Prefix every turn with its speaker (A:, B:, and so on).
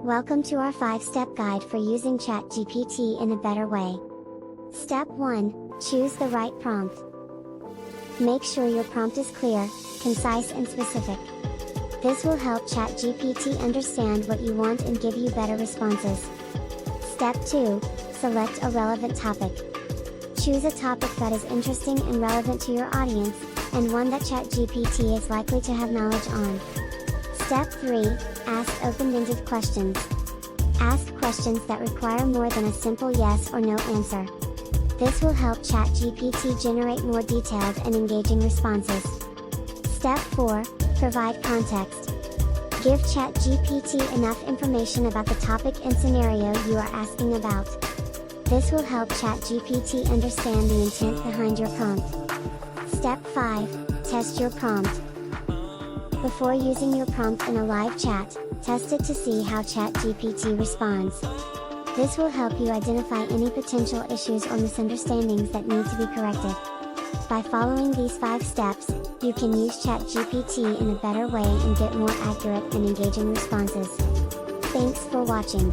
A: Welcome to our 5-step guide for using ChatGPT in a better way. Step 1. Choose the right prompt. Make sure your prompt is clear, concise and specific. This will help ChatGPT understand what you want and give you better responses. Step 2. Select a relevant topic. Choose a topic that is interesting and relevant to your audience, and one that ChatGPT is likely to have knowledge on. Step 3. Ask open-ended questions. Ask questions that require more than a simple yes or no answer. This will help ChatGPT generate more detailed and engaging responses. Step 4. Provide context. Give ChatGPT enough information about the topic and scenario you are asking about. This will help ChatGPT understand the intent behind your prompt. Step 5. Test your prompt. Before using your prompt in a live chat, test it to see how ChatGPT responds. This will help you identify any potential issues or misunderstandings that need to be corrected. By following these 5 steps, you can use ChatGPT in a better way and get more accurate and engaging responses. Thanks for watching.